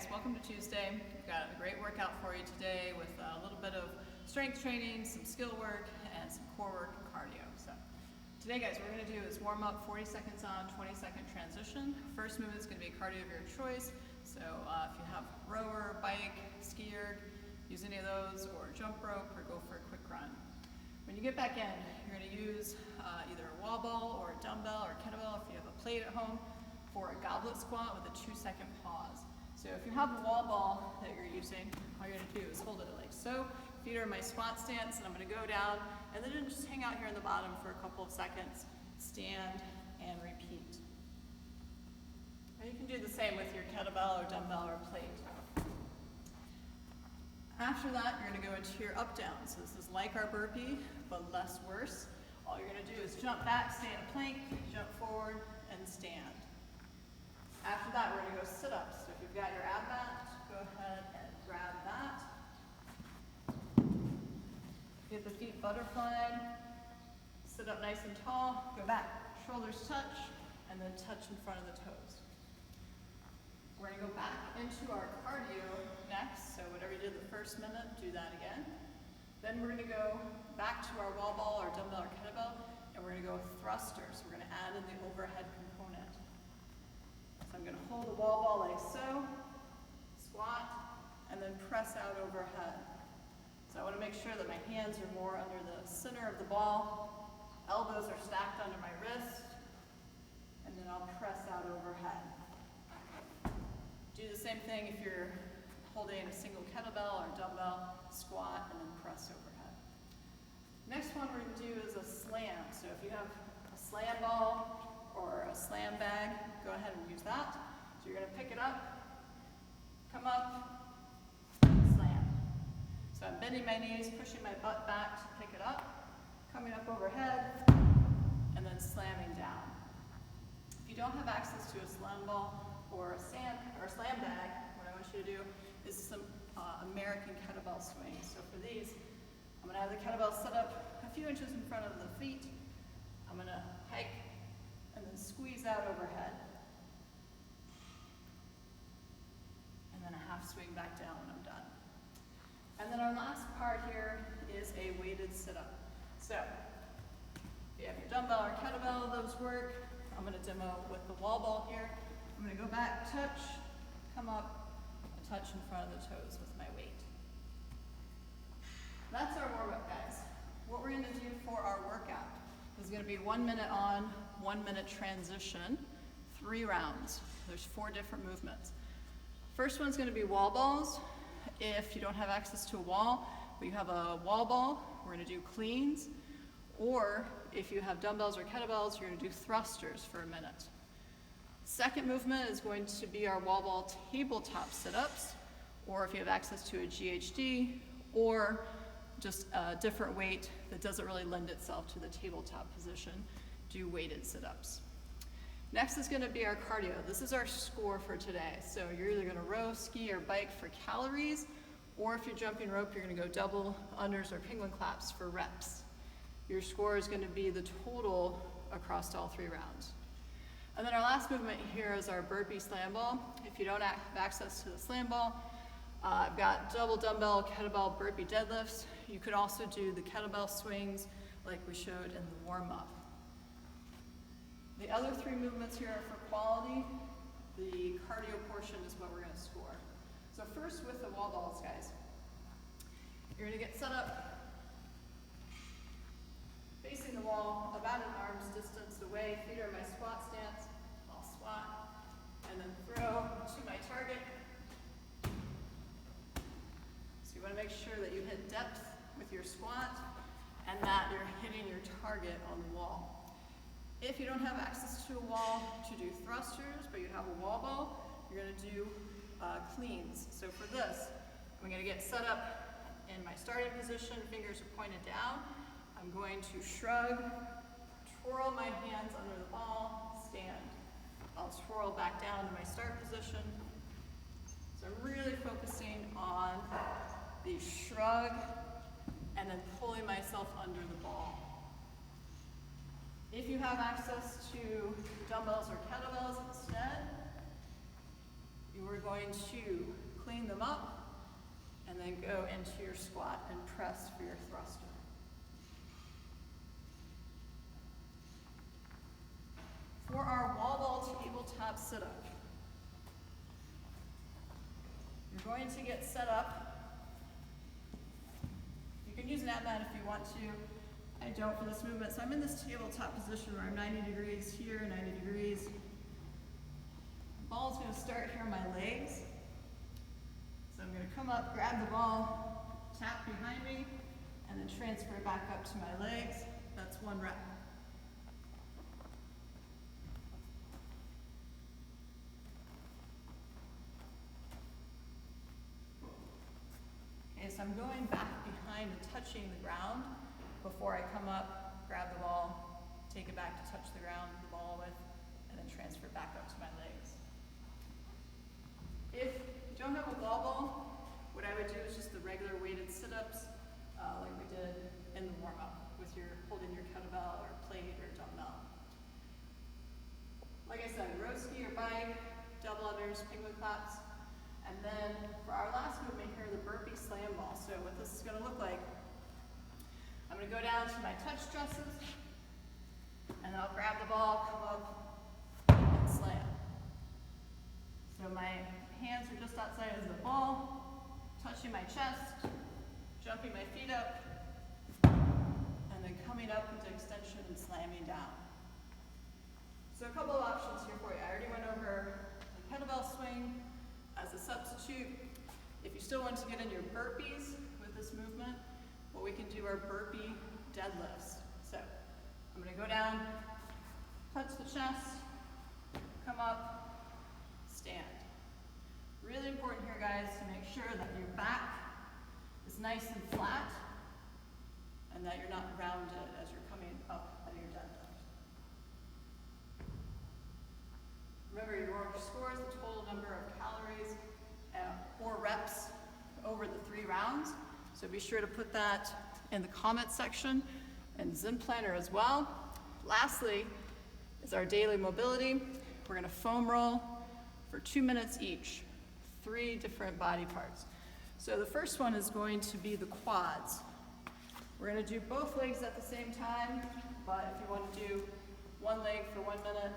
guys, welcome to Tuesday. We've got a great workout for you today with a little bit of strength training, some skill work, and some core work and cardio. So today, guys, what we're going to do is warm up 40 seconds on, 20-second transition. First movement is going to be a cardio of your choice. So if you have rower, bike, skier, use any of those, or jump rope, or go for a quick run. When you get back in, you're going to use either a wall ball or a dumbbell or kettlebell if you have a plate at home, for a goblet squat with a 2-second pause. So if you have a wall ball that you're using, all you're going to do is hold it like so. Feet are in my squat stance, and I'm going to go down, and then just hang out here in the bottom for a couple of seconds, stand, and repeat. And you can do the same with your kettlebell or dumbbell or plate. After that, you're going to go into your up down. So this is like our burpee, but less worse. All you're going to do is jump back, stay in a plank, jump forward, and stand. After that, we're going to go sit-ups. So if you've got your ab mat, go ahead and grab that. Get the feet butterflied. Sit up nice and tall. Go back. Shoulders touch, and then touch in front of the toes. We're going to go back into our cardio next. So whatever you did the first minute, do that again. Then we're going to go back to our wall ball, our dumbbell, or kettlebell, and we're going to go with thrusters. We're going to add in the overhead component. So I'm going to hold the wall ball like so, squat, and then press out overhead. So I want to make sure that my hands are more under the center of the ball, elbows are stacked under my wrist, and then I'll press out overhead. Do the same thing if you're holding a single kettlebell or dumbbell, squat, and then press overhead. Next one we're going to do is a slam. So if you have a slam ball or a slam bag, go ahead and use that. So you're going to pick it up, come up, slam. So I'm bending my knees, pushing my butt back to pick it up, coming up overhead, and then slamming down. If you don't have access to a slam ball or a slam bag, what I want you to do is some American kettlebell swings. So for these, I'm going to have the kettlebell set up a few inches in front of the feet. I'm going to hike and then squeeze out overhead. And then a half swing back down when I'm done. And then our last part here is a weighted sit-up. So if you have your dumbbell or kettlebell, those work. I'm going to demo with the wall ball here. I'm going to go back, touch, come up, and touch in front of the toes with my weight. That's our warm-up, guys. What we're going to do for our workout is going to be 1 minute on, 1 minute transition, 3 rounds. There's 4 different movements. First one's going to be wall balls. If you don't have access to a wall, but you have a wall ball, we're going to do cleans. Or if you have dumbbells or kettlebells, you're going to do thrusters for a minute. Second movement is going to be our wall ball tabletop sit-ups, or if you have access to a GHD, or just a different weight that doesn't really lend itself to the tabletop position, do weighted sit-ups. Next is going to be our cardio. This is our score for today. So you're either going to row, ski, or bike for calories, or if you're jumping rope, you're going to go double, unders, or penguin claps for reps. Your score is going to be the total across all 3 rounds. And then our last movement here is our Burpee Slamball. If you don't have access to the slam ball, I've got double dumbbell, kettlebell, Burpee Deadlifts. You could also do the kettlebell swings like we showed in the warm-up. The other 3 movements here are for quality. The cardio portion is what we're going to score. So first with the wall balls, guys. You're going to get set up facing the wall about an arm's distance away. Feet are in my squat stance. I'll squat and then throw to my target. So you want to make sure that you hit depth with your squat and that you're hitting your target on the wall. If you don't have access to a wall to do thrusters, but you have a wall ball, you're going to do cleans. So for this, I'm going to get set up in my starting position, fingers are pointed down. I'm going to shrug, twirl my hands under the ball, stand. I'll twirl back down to my start position. So I'm really focusing on the shrug and then pulling myself under the ball. If you have access to dumbbells or kettlebells instead, you are going to clean them up and then go into your squat and press for your thruster. For our wall ball tabletop sit-up, you're going to get set up. You can use an ab mat if you want to. I don't for this movement. So I'm in this tabletop position where I'm 90 degrees here, 90 degrees. The ball's going to start here on my legs. So I'm going to come up, grab the ball, tap behind me, and then transfer it back up to my legs. That's one rep. Okay, so I'm going back behind and touching the ground before I come up, grab the ball, take it back to touch the ground, the ball with, and then transfer it back up to my legs. If you don't have a wall ball, what I would do is just the regular weighted sit-ups, like we did in the warm-up, with your holding your kettlebell or plate or dumbbell. Like I said, row ski or bike, double unders, penguin claps, and then for our last movement here, the Burpee Slamball. So what this is going to look like, I'm going to go down to my touch stresses, and then I'll grab the ball, come up, and slam. So my hands are just outside of the ball, touching my chest, jumping my feet up, and then coming up into extension and slamming down. So a couple of options here for you. I already went over the kettlebell swing as a substitute. If you still want to get in your burpees with this movement, what we can do are burpee deadlifts. So I'm going to go down, touch the chest, come up, stand. Really important here, guys, to make sure that your back is nice and flat and that you're not rounded as you're coming up out of your deadlift. Remember, your score is the total number of calories or reps over the 3 rounds. So be sure to put that in the comment section and Zen Planner as well. Lastly is our daily mobility. We're going to foam roll for 2 minutes each, 3 different body parts. So the first one is going to be the quads. We're going to do both legs at the same time, but if you want to do one leg for 1 minute,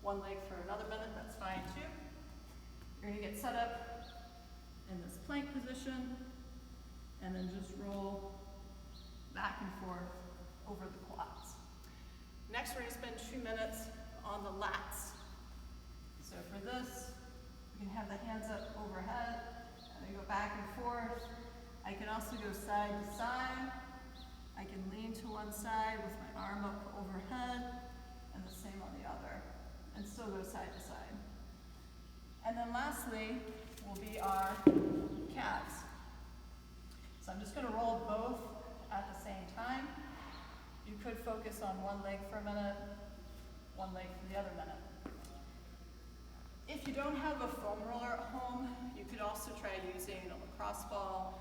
one leg for another minute, that's fine too. You're going to get set up in this plank position and then just roll back and forth over the quads. Next, we're going to spend 2 minutes on the lats. So for this, you can have the hands up overhead and then go back and forth. I can also go side to side. I can lean to one side with my arm up overhead and the same on the other, and still go side to side. And then lastly will be our calves. So I'm just going to roll both at the same time. You could focus on one leg for a minute, one leg for the other minute. If you don't have a foam roller at home, you could also try using a lacrosse ball,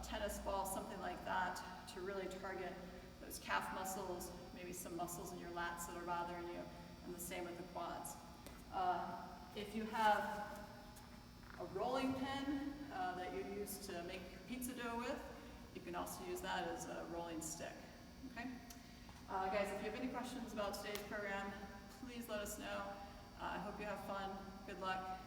tennis ball, something like that, to really target those calf muscles, maybe some muscles in your lats that are bothering you, and the same with the quads. If you have a rolling pin that you use to make your pizza dough with, you can also use that as a rolling stick. Okay? Guys, if you have any questions about today's program, please let us know. I hope you have fun. Good luck.